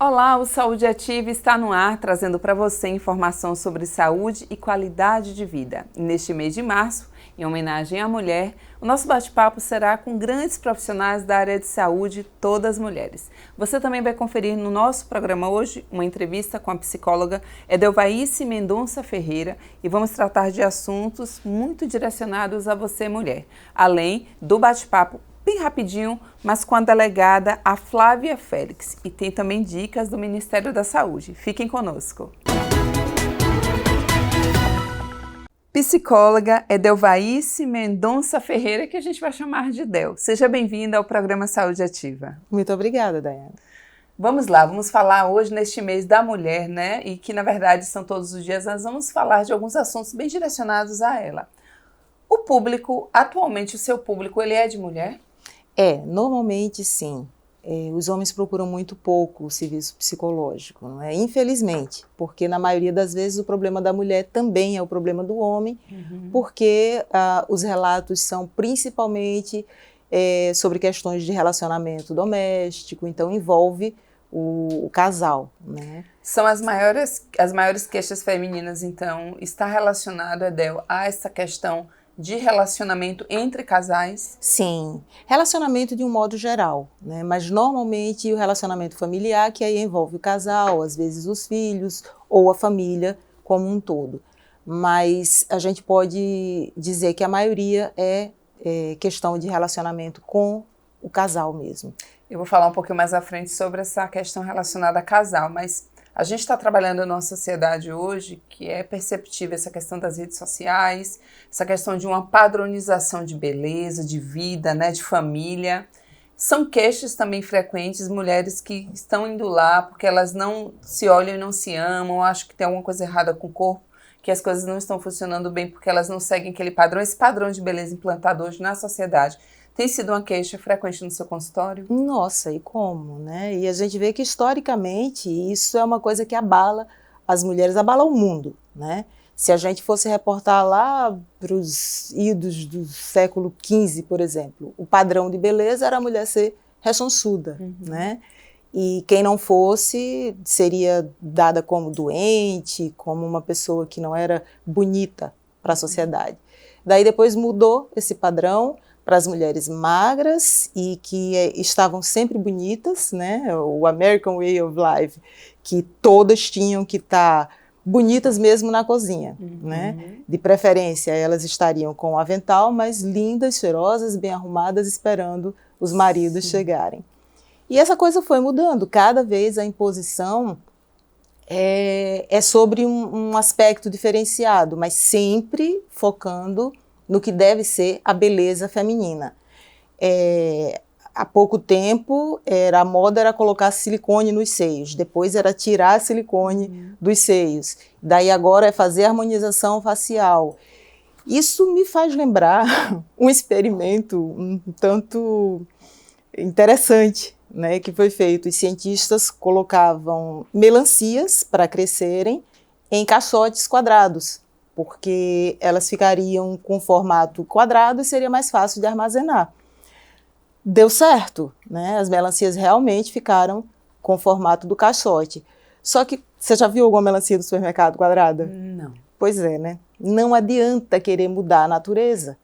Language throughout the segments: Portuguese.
Olá, o Saúde Ativa está no ar, trazendo para você informação sobre saúde e qualidade de vida. E neste mês de março, em homenagem à mulher, o nosso bate-papo será com grandes profissionais da área de saúde, todas mulheres. Você também vai conferir no nosso programa hoje uma entrevista com a psicóloga Edelvaice Mendonça Ferreira e vamos tratar de assuntos muito direcionados a você, mulher, além do bate-papo bem rapidinho, mas com a delegada, a Flávia Félix. E tem também dicas do Ministério da Saúde. Fiquem conosco. Psicóloga Edelvaice Mendonça Ferreira, que a gente vai chamar de Del. Seja bem-vinda ao programa Saúde Ativa. Muito obrigada, Daiane. Vamos lá, vamos falar hoje neste mês da mulher, né? E que na verdade são todos os dias, nós vamos falar de alguns assuntos bem direcionados a ela. O público, atualmente o seu público, ele é de mulher? Normalmente sim. Os homens procuram muito pouco o serviço psicológico, não é? Infelizmente, porque na maioria das vezes o problema da mulher também é o problema do homem, porque os relatos são principalmente sobre questões de relacionamento doméstico, então envolve o casal, né? São as maiores queixas femininas, então, está relacionado, Edel, a essa questão de relacionamento entre casais? Sim, relacionamento de um modo geral, né? Mas normalmente o relacionamento familiar, que aí envolve o casal, às vezes os filhos ou a família como um todo. Mas a gente pode dizer que a maioria é questão de relacionamento com o casal mesmo. Eu vou falar um pouquinho mais à frente sobre essa questão relacionada a casal, mas a gente está trabalhando numa sociedade hoje que é perceptível essa questão das redes sociais, essa questão de uma padronização de beleza, de vida, né, de família. São queixas também frequentes, mulheres que estão indo lá porque elas não se olham e não se amam, acham que tem alguma coisa errada com o corpo, que as coisas não estão funcionando bem porque elas não seguem aquele padrão, esse padrão de beleza implantado hoje na sociedade. Tem sido uma queixa frequente no seu consultório? Nossa, e como, né? E a gente vê que historicamente isso é uma coisa que abala as mulheres, abala o mundo, né? Se a gente fosse reportar lá para os idos do século XV, por exemplo, o padrão de beleza era a mulher ser rechonçuda, né? E quem não fosse seria dada como doente, como uma pessoa que não era bonita para a sociedade. Daí depois mudou esse padrão para as mulheres magras e que estavam sempre bonitas, né? O American Way of Life, que todas tinham que estar bonitas mesmo na cozinha, né? De preferência, elas estariam com o avental, mas lindas, cheirosas, bem arrumadas, esperando os maridos chegarem. E essa coisa foi mudando, cada vez a imposição é sobre um aspecto diferenciado, mas sempre focando no que deve ser a beleza feminina. Há pouco tempo, a moda era colocar silicone nos seios, depois era tirar silicone dos seios, daí agora é fazer harmonização facial. Isso me faz lembrar um experimento um tanto interessante, né, que foi feito. Os cientistas colocavam melancias para crescerem em caixotes quadrados, porque elas ficariam com formato quadrado e seria mais fácil de armazenar. Deu certo, né? As melancias realmente ficaram com o formato do caixote. Só que, você já viu alguma melancia do supermercado quadrada? Não. Pois é, né? Não adianta querer mudar a natureza.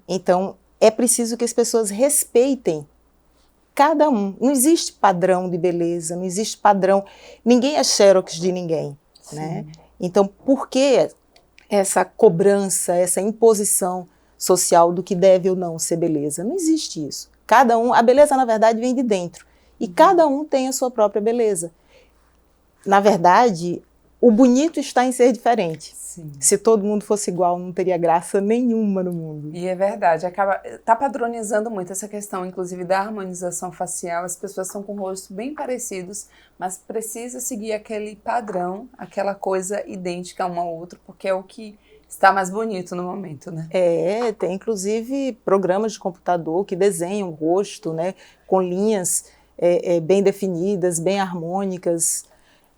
Então, é preciso que as pessoas respeitem cada um. Não existe padrão de beleza, não existe padrão. Ninguém é xerox de ninguém, né? Então, por que essa cobrança, essa imposição social do que deve ou não ser beleza? Não existe isso. Cada um, a beleza na verdade vem de dentro e cada um tem a sua própria beleza. Na verdade, o bonito está em ser diferente. Se todo mundo fosse igual, não teria graça nenhuma no mundo. E é verdade, está padronizando muito essa questão, inclusive da harmonização facial. As pessoas estão com rostos bem parecidos, mas precisa seguir aquele padrão, aquela coisa idêntica uma ao outro, porque é o que está mais bonito no momento, né? Tem inclusive programas de computador que desenham o rosto, né, com linhas bem definidas, bem harmônicas.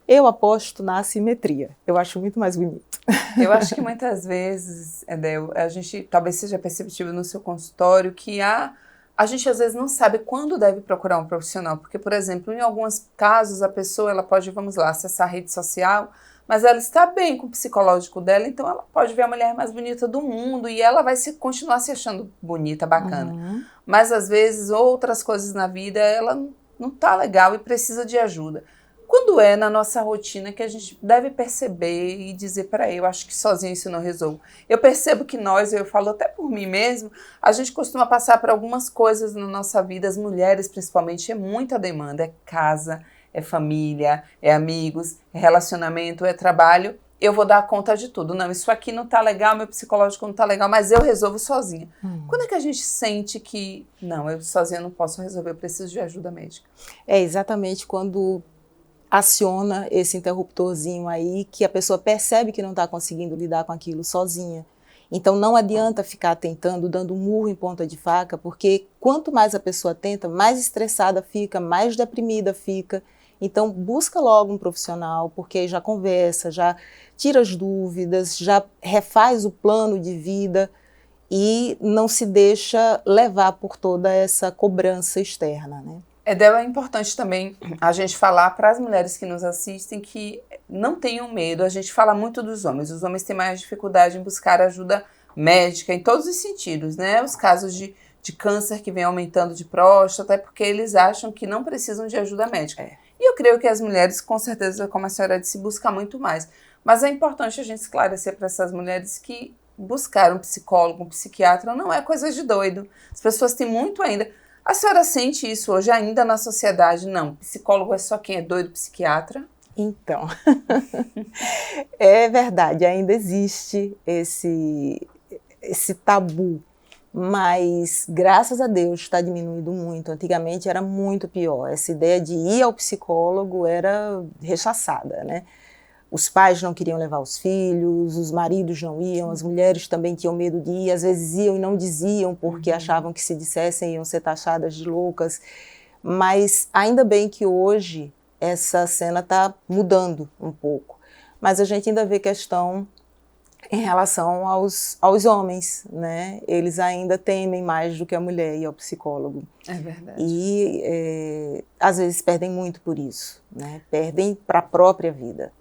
Eu aposto na assimetria, eu acho muito mais bonito. Eu acho que muitas vezes, Edel, a gente talvez seja perceptível no seu consultório que há a gente às vezes não sabe quando deve procurar um profissional, porque, por exemplo, em alguns casos a pessoa ela pode, vamos lá, acessar a rede social, mas ela está bem com o psicológico dela, então ela pode ver a mulher mais bonita do mundo e ela vai continuar se achando bonita, bacana. Mas às vezes outras coisas na vida ela não está legal e precisa de ajuda. Quando é na nossa rotina que a gente deve perceber e dizer, peraí, eu acho que sozinho isso não resolve. Eu percebo que eu falo até por mim mesmo, a gente costuma passar por algumas coisas na nossa vida, as mulheres principalmente, é muita demanda, é casa, é família, é amigos, é relacionamento, é trabalho. Eu vou dar conta de tudo. Não, isso aqui não tá legal, meu psicológico não tá legal, mas eu resolvo sozinha. Quando é que a gente sente que, não, eu sozinha não posso resolver, eu preciso de ajuda médica? É exatamente quando aciona esse interruptorzinho aí, que a pessoa percebe que não está conseguindo lidar com aquilo sozinha. Então não adianta ficar tentando, dando um murro em ponta de faca, porque quanto mais a pessoa tenta, mais estressada fica, mais deprimida fica. Então busca logo um profissional, porque aí já conversa, já tira as dúvidas, já refaz o plano de vida e não se deixa levar por toda essa cobrança externa, né? Edel, é importante também a gente falar para as mulheres que nos assistem que não tenham medo. A gente fala muito dos homens. Os homens têm mais dificuldade em buscar ajuda médica em todos os sentidos, né? Os casos de câncer que vem aumentando de próstata, é porque eles acham que não precisam de ajuda médica. E eu creio que as mulheres, com certeza, como a senhora disse, buscam muito mais. Mas é importante a gente esclarecer para essas mulheres que buscar um psicólogo, um psiquiatra, não é coisa de doido. As pessoas têm muito ainda... A senhora sente isso hoje ainda na sociedade? Não, psicólogo é só quem é doido, psiquiatra? Então, é verdade, ainda existe esse tabu, mas graças a Deus está diminuindo muito. Antigamente era muito pior, essa ideia de ir ao psicólogo era rechaçada, né? Os pais não queriam levar os filhos, os maridos não iam, as mulheres também tinham medo de ir, às vezes iam e não diziam porque achavam que se dissessem iam ser taxadas de loucas. Mas ainda bem que hoje essa cena está mudando um pouco. Mas a gente ainda vê questão em relação aos homens, né? Eles ainda temem mais do que a mulher ir ao psicólogo. É verdade. E às vezes perdem muito por isso, né? Perdem para a própria vida.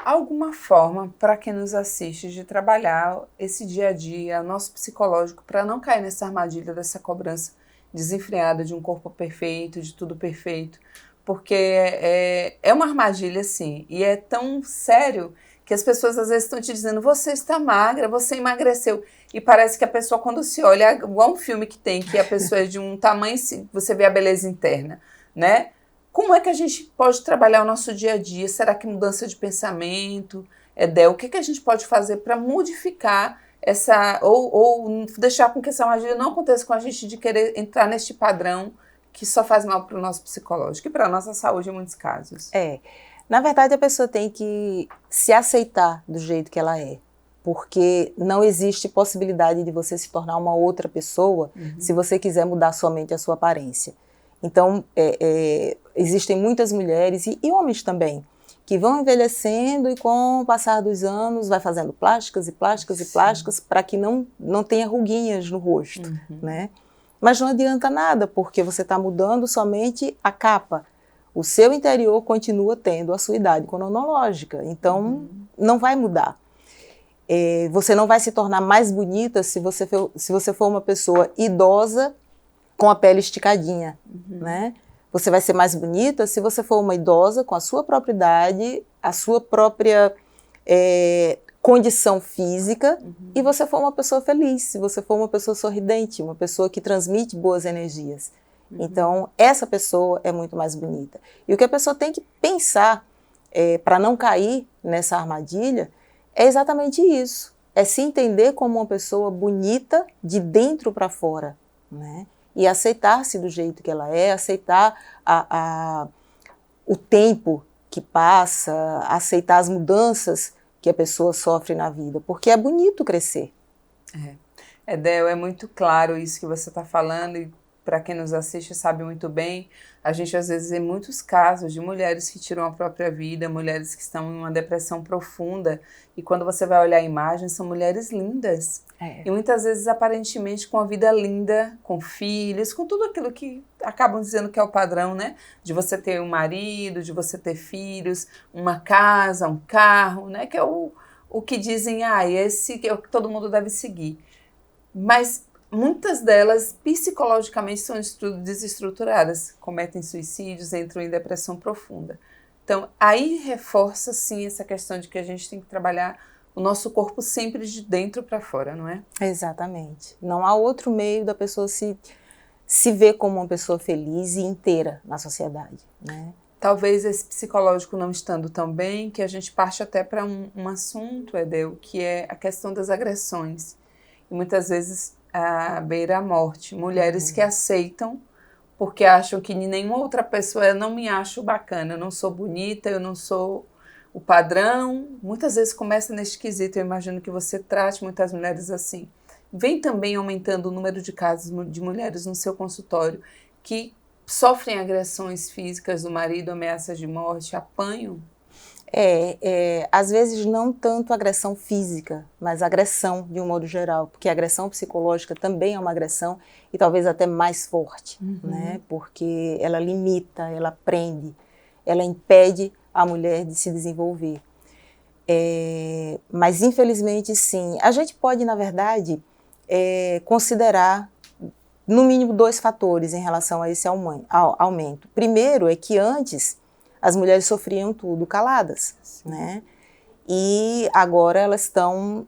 Alguma forma para quem nos assiste de trabalhar esse dia a dia, nosso psicológico, para não cair nessa armadilha dessa cobrança desenfreada de um corpo perfeito, de tudo perfeito, porque é uma armadilha, sim, e é tão sério que as pessoas às vezes estão te dizendo, você está magra, você emagreceu, e parece que a pessoa quando se olha, igual um filme que tem, que a pessoa é de um tamanho, você vê a beleza interna, né? Como é que a gente pode trabalhar o nosso dia a dia? Será que mudança de pensamento? Edel, o que a gente pode fazer para modificar essa, ou deixar com que essa armadilha não aconteça com a gente de querer entrar neste padrão que só faz mal para o nosso psicológico e para a nossa saúde em muitos casos? Na verdade a pessoa tem que se aceitar do jeito que ela é, porque não existe possibilidade de você se tornar uma outra pessoa se você quiser mudar somente a sua aparência. Então, existem muitas mulheres e homens também, que vão envelhecendo e com o passar dos anos vai fazendo plásticas e plásticas e plásticas para que não tenha ruguinhas no rosto, né? Mas não adianta nada, porque você está mudando somente a capa. O seu interior continua tendo a sua idade cronológica, então não vai mudar. Você não vai se tornar mais bonita se você for uma pessoa idosa com a pele esticadinha, né? Você vai ser mais bonita se você for uma idosa com a sua própria idade, a sua própria condição física, e você for uma pessoa feliz, se você for uma pessoa sorridente, uma pessoa que transmite boas energias. Então, essa pessoa é muito mais bonita. E o que a pessoa tem que pensar para não cair nessa armadilha é exatamente isso. É se entender como uma pessoa bonita de dentro para fora, né? E aceitar-se do jeito que ela é, aceitar o tempo que passa, aceitar as mudanças que a pessoa sofre na vida, porque é bonito crescer. Edel, é muito claro isso que você está falando e para quem nos assiste sabe muito bem, a gente às vezes vê muitos casos de mulheres que tiram a própria vida, mulheres que estão em uma depressão profunda, e quando você vai olhar a imagem, são mulheres lindas. E muitas vezes aparentemente com a vida linda, com filhos, com tudo aquilo que acabam dizendo que é o padrão, né? De você ter um marido, de você ter filhos, uma casa, um carro, né? Que é o que dizem, esse é o que todo mundo deve seguir. Mas muitas delas, psicologicamente, são desestruturadas, cometem suicídios, entram em depressão profunda. Então, aí reforça, sim, essa questão de que a gente tem que trabalhar o nosso corpo sempre de dentro para fora, não é? Exatamente. Não há outro meio da pessoa se ver como uma pessoa feliz e inteira na sociedade, né? Talvez esse psicológico não estando tão bem, que a gente parte até para um assunto, Edel, que é a questão das agressões. E muitas vezes à beira a morte. Mulheres que aceitam porque acham que nenhuma outra pessoa, eu não me acho bacana, eu não sou bonita, eu não sou o padrão. Muitas vezes começa neste quesito, eu imagino que você trate muitas mulheres assim. Vem também aumentando o número de casos de mulheres no seu consultório que sofrem agressões físicas do marido, ameaças de morte, apanham? Às vezes não tanto agressão física, mas agressão de um modo geral, porque a agressão psicológica também é uma agressão e talvez até mais forte, né? Porque ela limita, ela prende, ela impede a mulher de se desenvolver. Mas infelizmente sim, a gente pode na verdade considerar no mínimo 2 fatores em relação a esse aumento. Primeiro é que antes as mulheres sofriam tudo caladas, né? E agora elas estão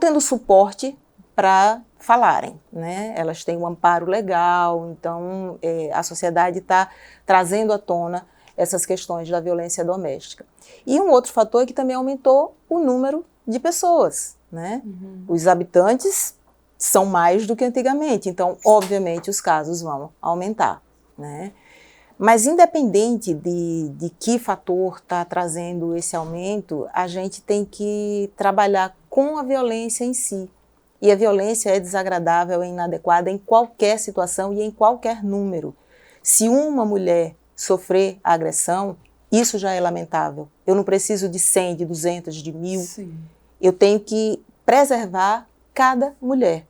tendo suporte para falarem, né? Elas têm um amparo legal, então a sociedade está trazendo à tona essas questões da violência doméstica. E um outro fator é que também aumentou o número de pessoas, né? Os habitantes são mais do que antigamente, então obviamente os casos vão aumentar, né? Mas independente de que fator está trazendo esse aumento, a gente tem que trabalhar com a violência em si. E a violência é desagradável, é inadequada em qualquer situação e em qualquer número. Se uma mulher sofrer agressão, isso já é lamentável. Eu não preciso de 100, de 200, de 1000. Sim. Eu tenho que preservar cada mulher.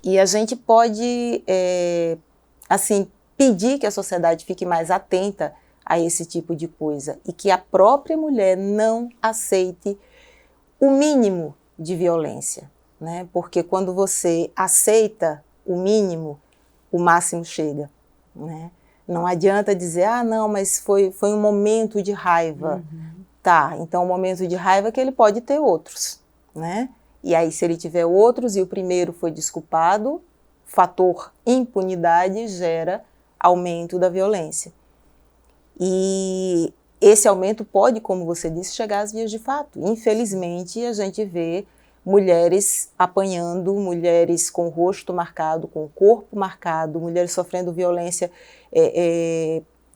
E a gente pode, pedir que a sociedade fique mais atenta a esse tipo de coisa e que a própria mulher não aceite o mínimo de violência, né? Porque quando você aceita o mínimo, o máximo chega, né? Não adianta dizer, não, mas foi um momento de raiva. Tá, então o momento de raiva é que ele pode ter outros, né? E aí se ele tiver outros e o primeiro foi desculpado, fator impunidade gera aumento da violência. E esse aumento pode, como você disse, chegar às vias de fato. Infelizmente, a gente vê mulheres apanhando, mulheres com o rosto marcado, com o corpo marcado, mulheres sofrendo violência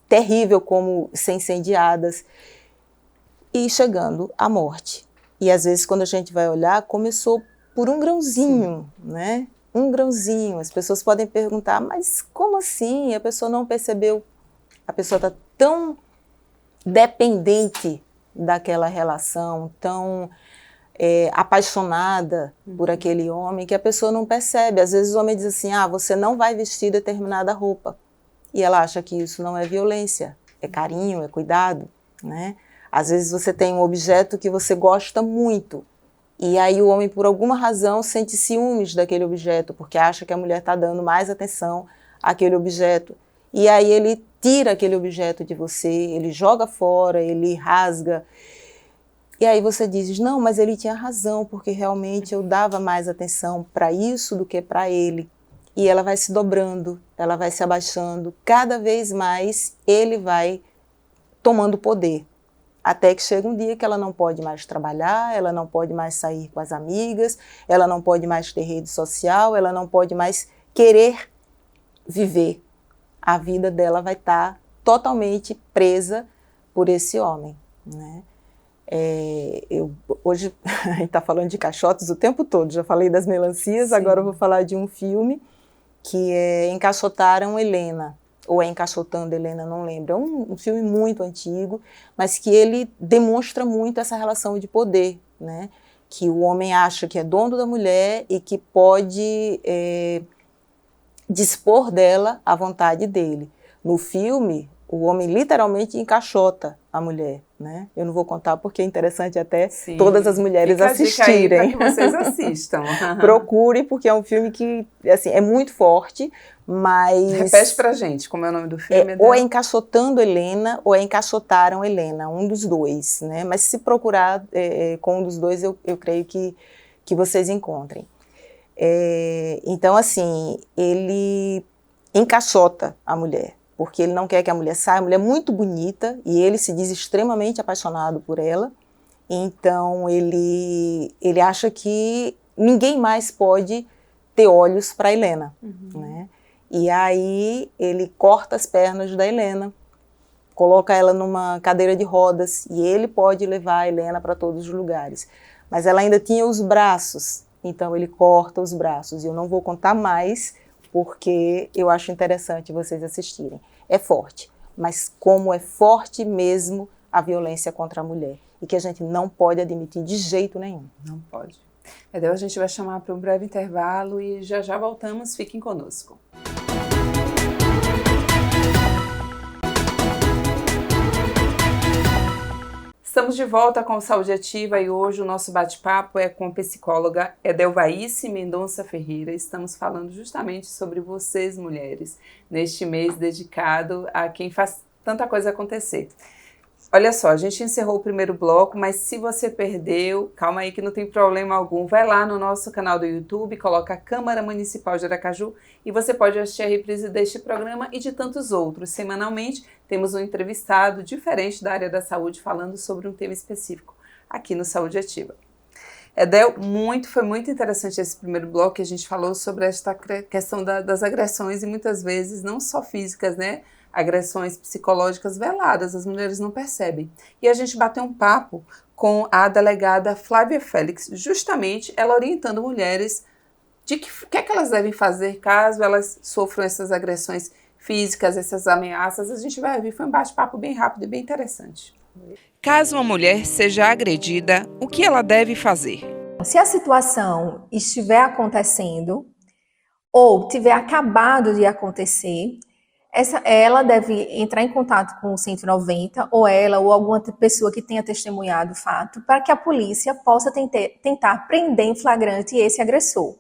terrível, como ser incendiadas, e chegando à morte. E às vezes, quando a gente vai olhar, começou por um grãozinho, né? Um grãozinho. As pessoas podem perguntar, mas como assim? A pessoa não percebeu? A pessoa está tão dependente daquela relação, tão apaixonada por aquele homem, que a pessoa não percebe. Às vezes o homem diz assim, você não vai vestir determinada roupa. E ela acha que isso não é violência, é carinho, é cuidado, né? Às vezes você tem um objeto que você gosta muito, e aí o homem, por alguma razão, sente ciúmes daquele objeto, porque acha que a mulher está dando mais atenção àquele objeto. E aí ele tira aquele objeto de você, ele joga fora, ele rasga. E aí você diz, não, mas ele tinha razão, porque realmente eu dava mais atenção para isso do que para ele. E ela vai se dobrando, ela vai se abaixando, cada vez mais ele vai tomando poder. Até que chega um dia que ela não pode mais trabalhar, ela não pode mais sair com as amigas, ela não pode mais ter rede social, ela não pode mais querer viver. A vida dela vai estar totalmente presa por esse homem, né? Hoje a gente está falando de caixotes o tempo todo, já falei das melancias, sim. Agora eu vou falar de um filme que é Encaixotaram Helena, ou é Encaixotando Helena, não lembro. É um filme muito antigo, mas que ele demonstra muito essa relação de poder, né? Que o homem acha que é dono da mulher e que pode dispor dela à vontade dele. No filme, o homem literalmente encaixota a mulher, né? Eu não vou contar porque é interessante até todas as mulheres assistirem. Fica a dica aí para que vocês assistam. Procure, porque é um filme que assim, é muito forte, mas... Repete pra gente, como é o nome do filme? Ou é Encaixotando Helena, ou é Encaixotaram Helena, um dos dois, né? Mas se procurar com um dos dois, eu creio que vocês encontrem. Então, assim, ele encaixota a mulher, porque ele não quer que a mulher saia. A mulher é muito bonita e ele se diz extremamente apaixonado por ela. Então, ele acha que ninguém mais pode ter olhos para Helena, né? E aí ele corta as pernas da Helena, coloca ela numa cadeira de rodas e ele pode levar a Helena para todos os lugares. Mas ela ainda tinha os braços, então ele corta os braços. E eu não vou contar mais, porque eu acho interessante vocês assistirem. É forte, mas como é forte mesmo a violência contra a mulher. E que a gente não pode admitir de jeito nenhum. Não pode. Então a gente vai chamar para um breve intervalo e já já voltamos. Fiquem conosco. Estamos de volta com Saúde Ativa e hoje o nosso bate-papo é com a psicóloga Edelvaice Mendonça Ferreira. Estamos falando justamente sobre vocês, mulheres, neste mês dedicado a quem faz tanta coisa acontecer. Olha só, a gente encerrou o primeiro bloco, mas se você perdeu, calma aí que não tem problema algum. Vai lá no nosso canal do YouTube, coloca a Câmara Municipal de Aracaju e você pode assistir a reprise deste programa e de tantos outros. Semanalmente temos um entrevistado diferente da área da saúde falando sobre um tema específico aqui no Saúde Ativa. Edel, foi muito interessante esse primeiro bloco que a gente falou sobre esta questão das agressões e muitas vezes não só físicas, né? Agressões psicológicas veladas, as mulheres não percebem. E a gente bateu um papo com a delegada Flávia Félix, justamente ela orientando mulheres de o que é que elas devem fazer caso elas sofram essas agressões físicas, essas ameaças. A gente vai ouvir, foi um bate-papo bem rápido e bem interessante. Caso uma mulher seja agredida, o que ela deve fazer? Se a situação estiver acontecendo ou tiver acabado de acontecer, ela deve entrar em contato com o 190, ou ela ou alguma pessoa que tenha testemunhado o fato, para que a polícia possa tentar prender em flagrante esse agressor.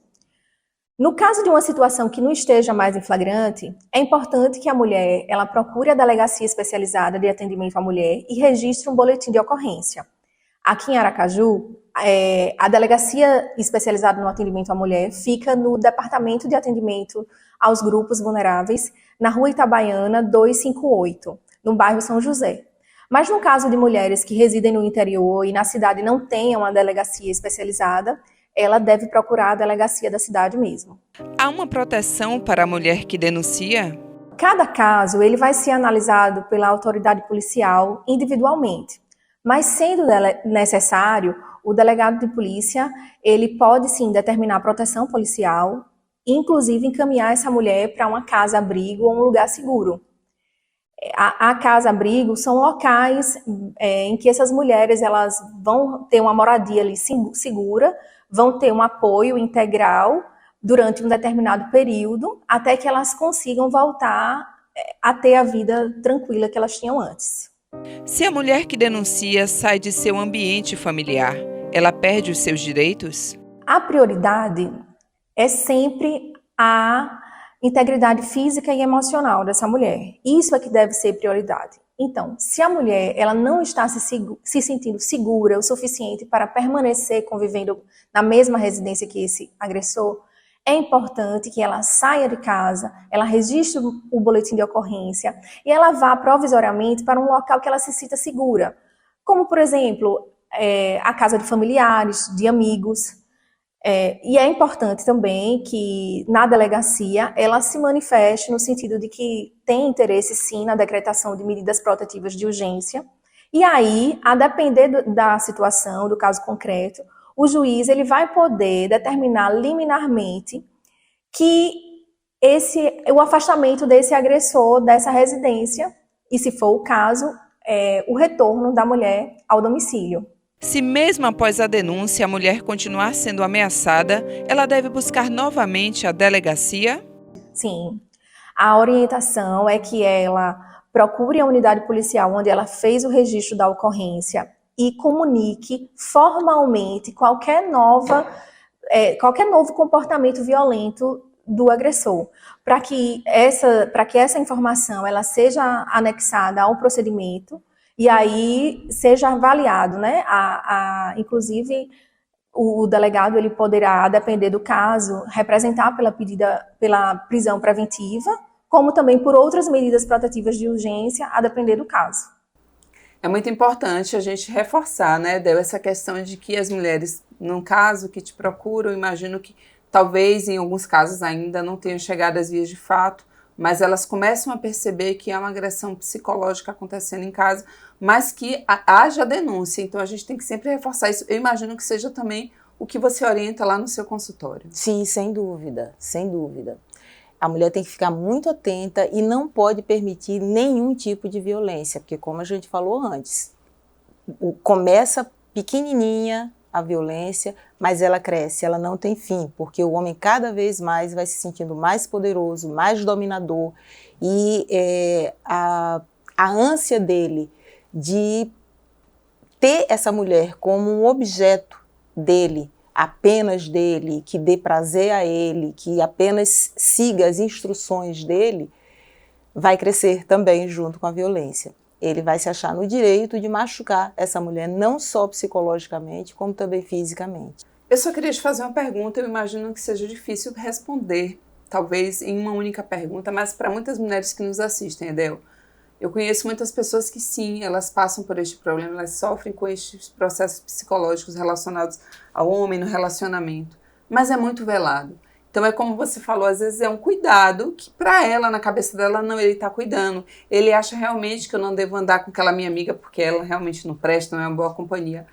No caso de uma situação que não esteja mais em flagrante, é importante que a mulher ela procure a delegacia especializada de atendimento à mulher e registre um boletim de ocorrência. Aqui em Aracaju, a delegacia especializada no atendimento à mulher fica no Departamento de Atendimento aos Grupos Vulneráveis, na Rua Itabaiana 258, no bairro São José. Mas no caso de mulheres que residem no interior e na cidade não tenham uma delegacia especializada, ela deve procurar a delegacia da cidade mesmo. Há uma proteção para a mulher que denuncia? Cada caso ele vai ser analisado pela autoridade policial individualmente, mas sendo necessário, o delegado de polícia ele pode sim determinar proteção policial, inclusive encaminhar essa mulher para uma casa-abrigo ou um lugar seguro. A casa-abrigo são locais em que essas mulheres elas vão ter uma moradia ali segura, vão ter um apoio integral durante um determinado período, até que elas consigam voltar a ter a vida tranquila que elas tinham antes. Se a mulher que denuncia sai de seu ambiente familiar, ela perde os seus direitos? A prioridade é sempre a integridade física e emocional dessa mulher. Isso é que deve ser prioridade. Então, se a mulher ela não está se sentindo segura o suficiente para permanecer convivendo na mesma residência que esse agressor, é importante que ela saia de casa, ela registre o boletim de ocorrência e ela vá provisoriamente para um local que ela se sinta segura. Como, por exemplo, a casa de familiares, de amigos. E é importante também que na delegacia ela se manifeste no sentido de que tem interesse sim na decretação de medidas protetivas de urgência. E aí, a depender da situação, do caso concreto, o juiz ele vai poder determinar liminarmente que o afastamento desse agressor dessa residência e, se for o caso, o retorno da mulher ao domicílio. Se mesmo após a denúncia a mulher continuar sendo ameaçada, ela deve buscar novamente a delegacia? Sim. A orientação é que ela procure a unidade policial onde ela fez o registro da ocorrência e comunique formalmente qualquer novo comportamento violento do agressor, para que essa informação ela seja anexada ao procedimento e aí seja avaliado, né? Inclusive, o delegado ele poderá, a depender do caso, representar pela prisão preventiva, como também por outras medidas protetivas de urgência, a depender do caso. É muito importante a gente reforçar, né, Del, essa questão de que as mulheres, num caso que te procuram, imagino que talvez em alguns casos ainda não tenham chegado às vias de fato, mas elas começam a perceber que há uma agressão psicológica acontecendo em casa, mas que haja denúncia. Então a gente tem que sempre reforçar isso. Eu imagino que seja também o que você orienta lá no seu consultório. Sim, sem dúvida, sem dúvida. A mulher tem que ficar muito atenta e não pode permitir nenhum tipo de violência, porque como a gente falou antes, começa pequenininha a violência, mas ela cresce, ela não tem fim, porque o homem cada vez mais vai se sentindo mais poderoso, mais dominador, e a ânsia dele de ter essa mulher como um objeto dele, apenas dele, que dê prazer a ele, que apenas siga as instruções dele, vai crescer também junto com a violência. Ele vai se achar no direito de machucar essa mulher, não só psicologicamente, como também fisicamente. Eu só queria te fazer uma pergunta, eu imagino que seja difícil responder, talvez em uma única pergunta, mas para muitas mulheres que nos assistem, Edel, eu conheço muitas pessoas que sim, elas passam por este problema, elas sofrem com estes processos psicológicos relacionados ao homem no relacionamento, mas é muito velado. Então é como você falou, às vezes é um cuidado que para ela, na cabeça dela, não, ele está cuidando. Ele acha realmente que eu não devo andar com aquela minha amiga porque ela realmente não presta, não é uma boa companhia.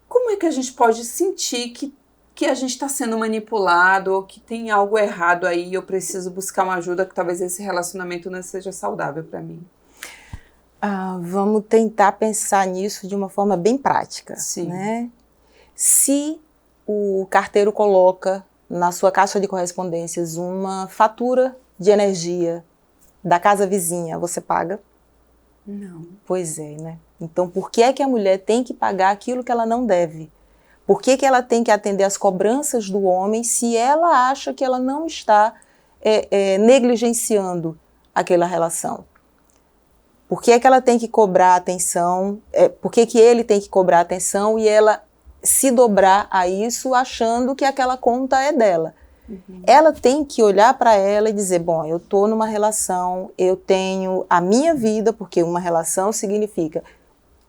Como é que a gente pode sentir que a gente está sendo manipulado ou que tem algo errado aí e eu preciso buscar uma ajuda, que talvez esse relacionamento não seja saudável para mim? Vamos tentar pensar nisso de uma forma bem prática. Sim. Né? Se o carteiro coloca na sua caixa de correspondências uma fatura de energia da casa vizinha, você paga? Não. Pois é, né? Então, por que é que a mulher tem que pagar aquilo que ela não deve? Por que que ela tem que atender às cobranças do homem se ela acha que ela não está negligenciando aquela relação? Por que é que ela tem que cobrar atenção? Por que que ele tem que cobrar atenção e ela se dobrar a isso achando que aquela conta é dela? Uhum. Ela tem que olhar para ela e dizer, bom, eu estou numa relação, eu tenho a minha vida, porque uma relação significa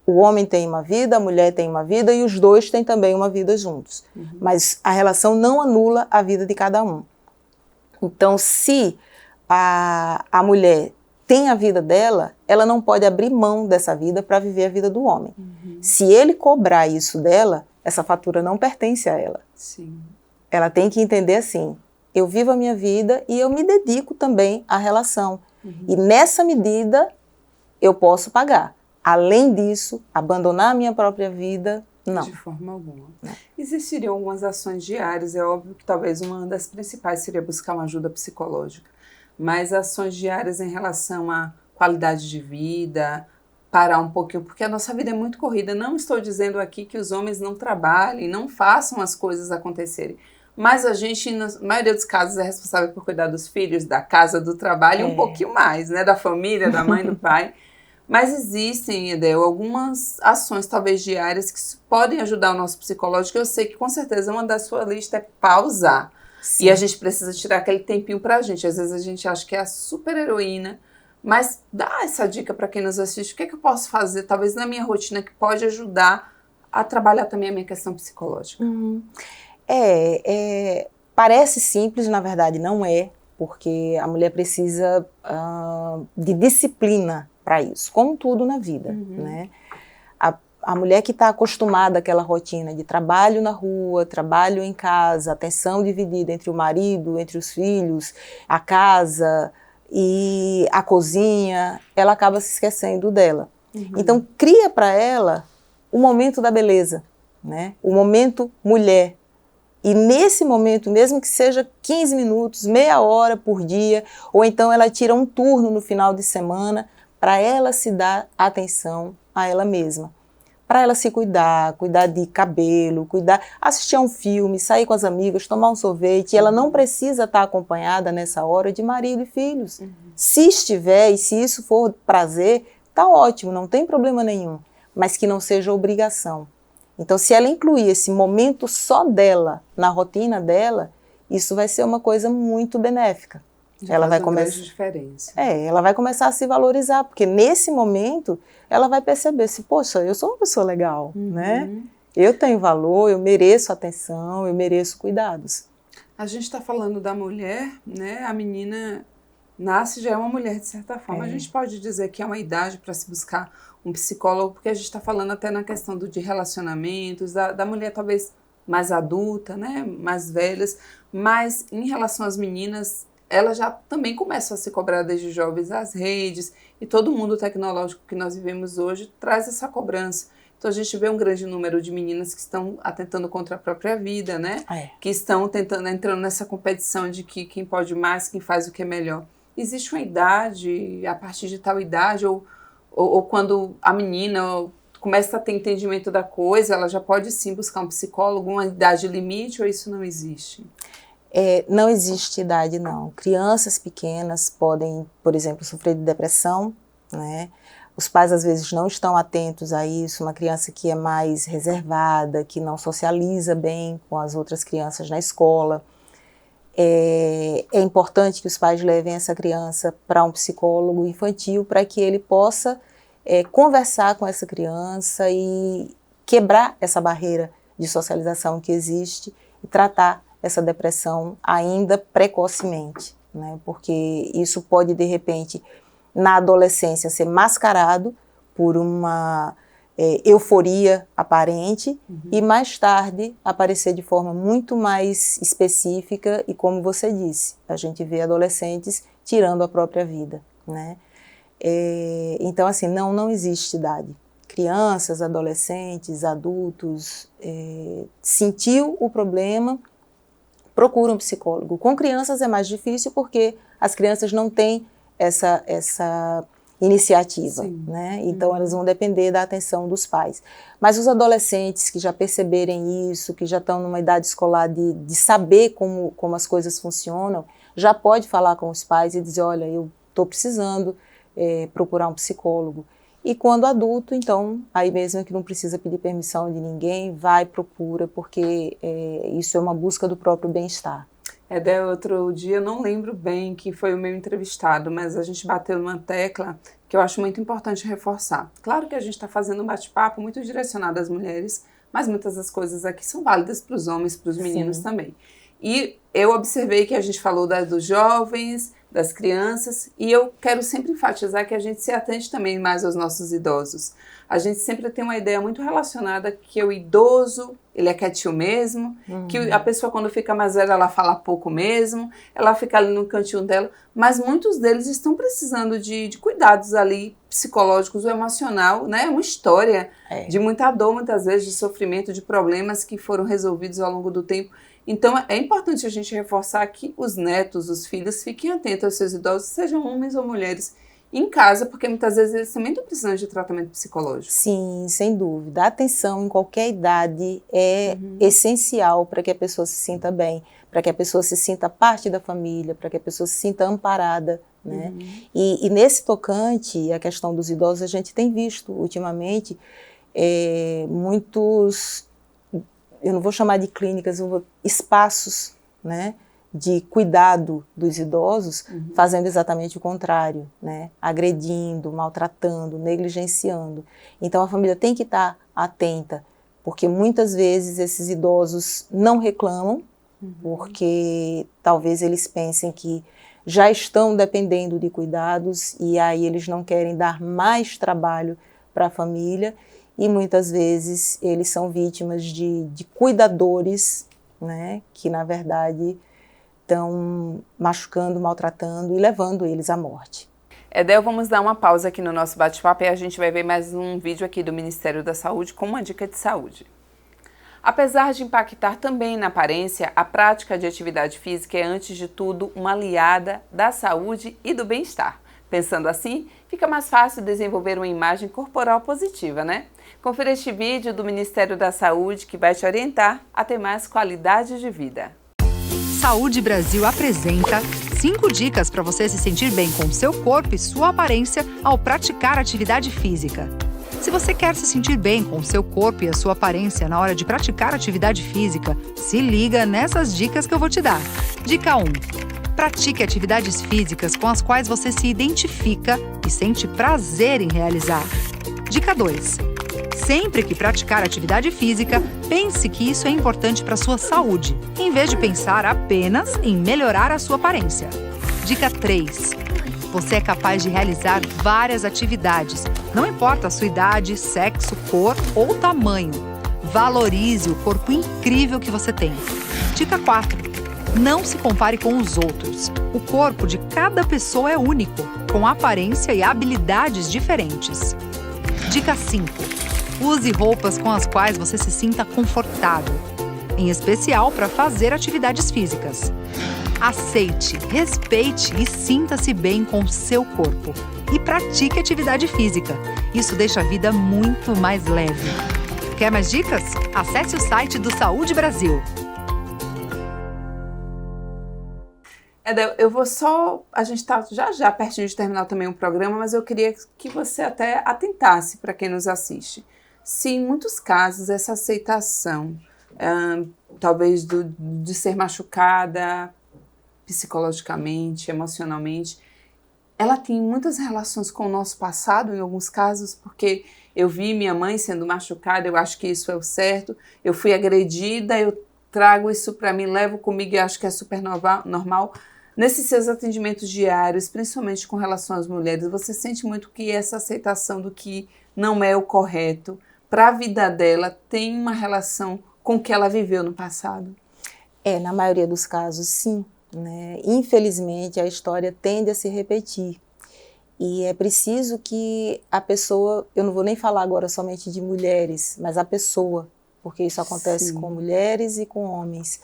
o homem tem uma vida, a mulher tem uma vida e os dois têm também uma vida juntos. Uhum. Mas a relação não anula a vida de cada um. Então, se a mulher tem a vida dela, ela não pode abrir mão dessa vida para viver a vida do homem. Uhum. Se ele cobrar isso dela, essa fatura não pertence a ela. Sim. Ela tem que entender assim, eu vivo a minha vida e eu me dedico também à relação. Uhum. E nessa medida, eu posso pagar. Além disso, abandonar a minha própria vida, não. De forma alguma. Não. Existiriam algumas ações diárias, é óbvio que talvez uma das principais seria buscar uma ajuda psicológica, mas ações diárias em relação à qualidade de vida, parar um pouquinho, porque a nossa vida é muito corrida. Não estou dizendo aqui que os homens não trabalhem, não façam as coisas acontecerem, mas a gente, na maioria dos casos, é responsável por cuidar dos filhos, da casa, do trabalho, um pouquinho mais, né, da família, da mãe, do pai. Mas existem, Edel, algumas ações, talvez diárias, que podem ajudar o nosso psicológico. Eu sei que, com certeza, uma da sua lista é pausar. Sim. E a gente precisa tirar aquele tempinho pra gente. Às vezes a gente acha que é a super heroína, mas dá essa dica para quem nos assiste. O que é que eu posso fazer, talvez na minha rotina, que pode ajudar a trabalhar também a minha questão psicológica? Uhum. Parece simples, na verdade não é, porque a mulher precisa de disciplina para isso, como tudo na vida, né? a mulher que está acostumada àquela rotina de trabalho na rua, trabalho em casa, atenção dividida entre o marido, entre os filhos, a casa e a cozinha, ela acaba se esquecendo dela. Então, cria para ela o momento da beleza, né? O momento mulher. E nesse momento, mesmo que seja 15 minutos, meia hora por dia, ou então ela tira um turno no final de semana para ela se dar atenção a ela mesma. Para ela se cuidar, cuidar de cabelo, assistir a um filme, sair com as amigas, tomar um sorvete. E ela não precisa estar acompanhada nessa hora de marido e filhos. Se estiver e se isso for prazer, tá ótimo, não tem problema nenhum. Mas que não seja obrigação. Então, se ela incluir esse momento só dela na rotina dela, isso vai ser uma coisa muito benéfica. Ela vai começar diferença. Ela vai começar a se valorizar, porque nesse momento ela vai perceber se, poxa, eu sou uma pessoa legal, né? Eu tenho valor, eu mereço atenção, eu mereço cuidados. A gente está falando da mulher, né? A menina nasce já é uma mulher de certa forma. A gente pode dizer que é uma idade para se buscar um psicólogo, porque a gente está falando até na questão de relacionamentos, da mulher talvez mais adulta, né? Mais velhas, mas em relação às meninas, elas já também começam a se cobrar desde jovens. As redes e todo o mundo tecnológico que nós vivemos hoje traz essa cobrança. Então a gente vê um grande número de meninas que estão atentando contra a própria vida, né? Que estão entrando nessa competição de que quem pode mais, quem faz o que é melhor. Existe uma idade, a partir de tal idade, ou quando a menina começa a ter entendimento da coisa, ela já pode sim buscar um psicólogo, uma idade limite, ou isso não existe? Não existe idade, não. Crianças pequenas podem, por exemplo, sofrer de depressão, né? Os pais às vezes não estão atentos a isso. Uma criança que é mais reservada, que não socializa bem com as outras crianças na escola. É importante que os pais levem essa criança para um psicólogo infantil para que ele possa conversar com essa criança e quebrar essa barreira de socialização que existe e tratar essa depressão ainda precocemente, né? Porque isso pode, de repente, na adolescência ser mascarado por uma euforia aparente e mais tarde aparecer de forma muito mais específica e, como você disse, a gente vê adolescentes tirando a própria vida, né? Então, assim, não existe idade. Crianças, adolescentes, adultos, sentiu o problema, procura um psicólogo. Com crianças é mais difícil porque as crianças não têm essa iniciativa, né? Então elas vão depender da atenção dos pais. Mas os adolescentes que já perceberem isso, que já estão numa idade escolar de saber como as coisas funcionam, já pode falar com os pais e dizer, olha, eu estou precisando procurar um psicólogo. E quando adulto, então, aí mesmo é que não precisa pedir permissão de ninguém, vai, procura, porque isso é uma busca do próprio bem-estar. Outro dia, eu não lembro bem quem foi o meu entrevistado, mas a gente bateu numa tecla que eu acho muito importante reforçar. Claro que a gente está fazendo um bate-papo muito direcionado às mulheres, mas muitas das coisas aqui são válidas para os homens, para os meninos também. E eu observei que a gente falou dos jovens, das crianças, e eu quero sempre enfatizar que a gente se atende também mais aos nossos idosos. A gente sempre tem uma ideia muito relacionada que o idoso, ele é quietinho mesmo, que a pessoa quando fica mais velha, ela fala pouco mesmo, ela fica ali no cantinho dela, mas muitos deles estão precisando de cuidados ali psicológicos ou emocional, né? É uma história de muita dor, muitas vezes, de sofrimento, de problemas que foram resolvidos ao longo do tempo. Então, é importante a gente reforçar que os netos, os filhos, fiquem atentos aos seus idosos, sejam homens ou mulheres, em casa, porque muitas vezes eles também estão precisando de tratamento psicológico. Sim, sem dúvida. A atenção em qualquer idade é essencial para que a pessoa se sinta bem, para que a pessoa se sinta parte da família, para que a pessoa se sinta amparada, né? E nesse tocante, a questão dos idosos, a gente tem visto ultimamente muitos, eu não vou chamar de clínicas, espaços, né, de cuidado dos idosos, fazendo exatamente o contrário, né, agredindo, maltratando, negligenciando. Então a família tem que estar atenta, porque muitas vezes esses idosos não reclamam, porque talvez eles pensem que já estão dependendo de cuidados e aí eles não querem dar mais trabalho para a família. e muitas vezes eles são vítimas de cuidadores, né, que na verdade estão machucando, maltratando e levando eles à morte. Edel, vamos dar uma pausa aqui no nosso bate-papo e a gente vai ver mais um vídeo aqui do Ministério da Saúde com uma dica de saúde. Apesar de impactar também na aparência, a prática de atividade física é, antes de tudo, uma aliada da saúde e do bem-estar. Pensando assim, fica mais fácil desenvolver uma imagem corporal positiva, né? Confira este vídeo do Ministério da Saúde que vai te orientar a ter mais qualidade de vida. Saúde Brasil apresenta 5 dicas para você se sentir bem com seu corpo e sua aparência ao praticar atividade física. Se você quer se sentir bem com seu corpo e a sua aparência na hora de praticar atividade física, se liga nessas dicas que eu vou te dar. Dica 1. Pratique atividades físicas com as quais você se identifica e sente prazer em realizar. Dica 2. Sempre que praticar atividade física, pense que isso é importante para a sua saúde, em vez de pensar apenas em melhorar a sua aparência. Dica 3. Você é capaz de realizar várias atividades, não importa a sua idade, sexo, cor ou tamanho. Valorize o corpo incrível que você tem. Dica 4. Não se compare com os outros. O corpo de cada pessoa é único, com aparência e habilidades diferentes. Dica 5. Use roupas com as quais você se sinta confortável, em especial para fazer atividades físicas. Aceite, respeite e sinta-se bem com o seu corpo. E pratique atividade física. Isso deixa a vida muito mais leve. Quer mais dicas? Acesse o site do Saúde Brasil. Edel, eu vou só... A gente está já pertinho de terminar também o programa, mas eu queria que você até atentasse para quem nos assiste. Se em muitos casos essa aceitação, talvez de ser machucada psicologicamente, emocionalmente, ela tem muitas relações com o nosso passado, em alguns casos, porque eu vi minha mãe sendo machucada, eu acho que isso é o certo, eu fui agredida, eu trago isso para mim, levo comigo e acho que é super normal. Nesses seus atendimentos diários, principalmente com relação às mulheres, você sente muito que essa aceitação do que não é o correto para a vida dela tem uma relação com o que ela viveu no passado? Na maioria dos casos, sim. Né? Infelizmente, a história tende a se repetir. E é preciso que a pessoa, eu não vou nem falar agora somente de mulheres, mas a pessoa, porque isso acontece com mulheres e com homens,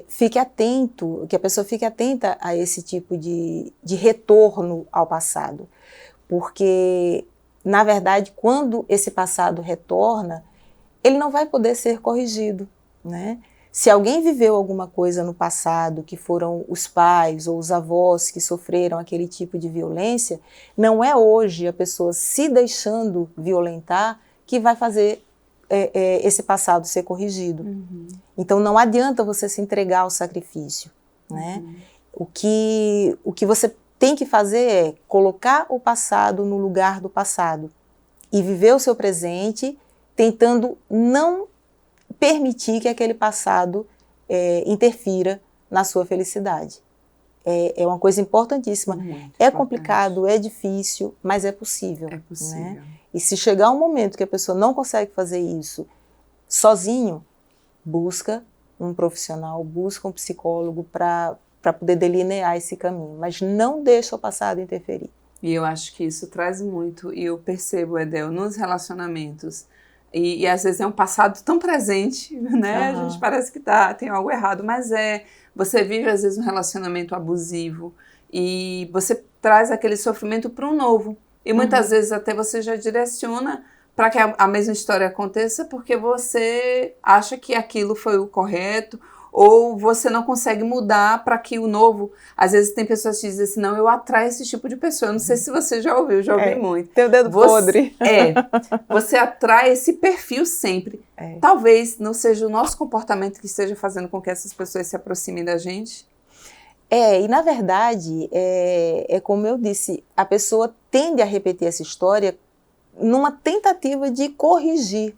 fique atento, que a pessoa fique atenta a esse tipo de retorno ao passado. Porque, na verdade, quando esse passado retorna, ele não vai poder ser corrigido, né? Se alguém viveu alguma coisa no passado, que foram os pais ou os avós que sofreram aquele tipo de violência, não é hoje a pessoa se deixando violentar que vai fazer esse passado ser corrigido. Uhum. Então não adianta você se entregar ao sacrifício, né? Uhum. O que você tem que fazer é colocar o passado no lugar do passado e viver o seu presente, tentando não permitir que aquele passado interfira na sua felicidade. É uma coisa importantíssima. É complicado, é difícil, mas é possível. É possível. Né? E se chegar um momento que a pessoa não consegue fazer isso sozinho, busca um profissional, busca um psicólogo para poder delinear esse caminho. Mas não deixa o passado interferir. E eu acho que isso traz muito, e eu percebo, Edel, nos relacionamentos. E às vezes é um passado tão presente, né? Uhum. A gente parece que tem algo errado, mas você vive às vezes um relacionamento abusivo e você traz aquele sofrimento para um novo. E muitas vezes até você já direciona para que a mesma história aconteça porque você acha que aquilo foi o correto ou você não consegue mudar para que o novo... Às vezes tem pessoas que dizem assim, não, eu atraio esse tipo de pessoa. Eu não sei se você já ouviu, já ouvi muito. Tem o dedo podre. Você atrai esse perfil sempre. Talvez não seja o nosso comportamento que esteja fazendo com que essas pessoas se aproximem da gente. E na verdade, como eu disse, a pessoa tende a repetir essa história numa tentativa de corrigir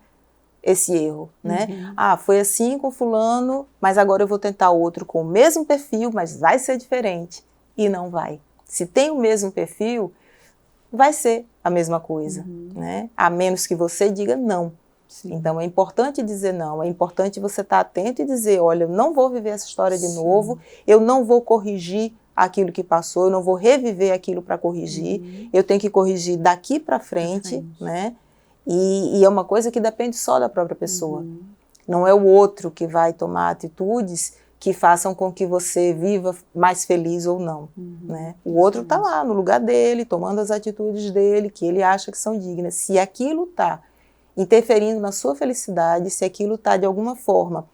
esse erro, né? Foi assim com fulano, mas agora eu vou tentar outro com o mesmo perfil, mas vai ser diferente. E não vai. Se tem o mesmo perfil, vai ser a mesma coisa, né? A menos que você diga não. Sim. Então é importante dizer não, é importante você estar atento e dizer, olha, eu não vou viver essa história de novo, eu não vou corrigir aquilo que passou, eu não vou reviver aquilo para corrigir, eu tenho que corrigir daqui para frente, né? E é uma coisa que depende só da própria pessoa. Não é o outro que vai tomar atitudes que façam com que você viva mais feliz ou não, né? O outro está lá no lugar dele, tomando as atitudes dele, que ele acha que são dignas. Se aquilo está interferindo na sua felicidade, se aquilo está de alguma forma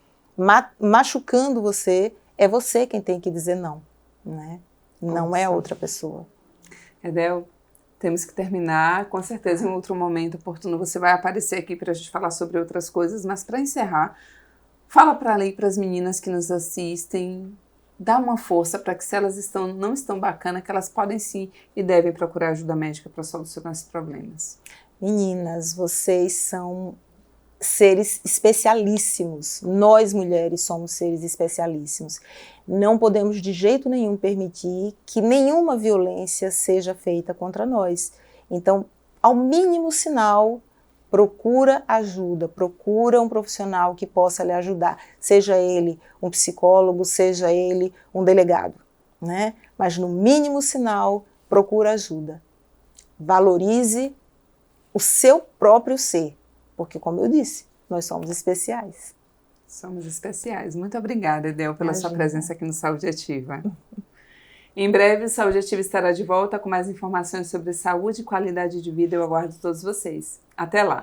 machucando você, é você quem tem que dizer não, né? Não é a outra pessoa. Edel, temos que terminar, com certeza em outro momento oportuno você vai aparecer aqui para a gente falar sobre outras coisas, mas para encerrar, fala para as meninas que nos assistem, dá uma força para que se elas não estão bacanas, que elas podem sim e devem procurar ajuda médica para solucionar esses problemas. Meninas, vocês são seres especialíssimos. Nós, mulheres, somos seres especialíssimos. Não podemos de jeito nenhum permitir que nenhuma violência seja feita contra nós. Então, ao mínimo sinal, procura ajuda, procura um profissional que possa lhe ajudar. Seja ele um psicólogo, seja ele um delegado, né? Mas no mínimo sinal, procura ajuda. Valorize o seu próprio ser. Porque, como eu disse, nós somos especiais. Somos especiais. Muito obrigada, Edel, pela sua presença aqui no Saúde Ativa. Em breve, o Saúde Ativa estará de volta com mais informações sobre saúde e qualidade de vida. Eu aguardo todos vocês. Até lá!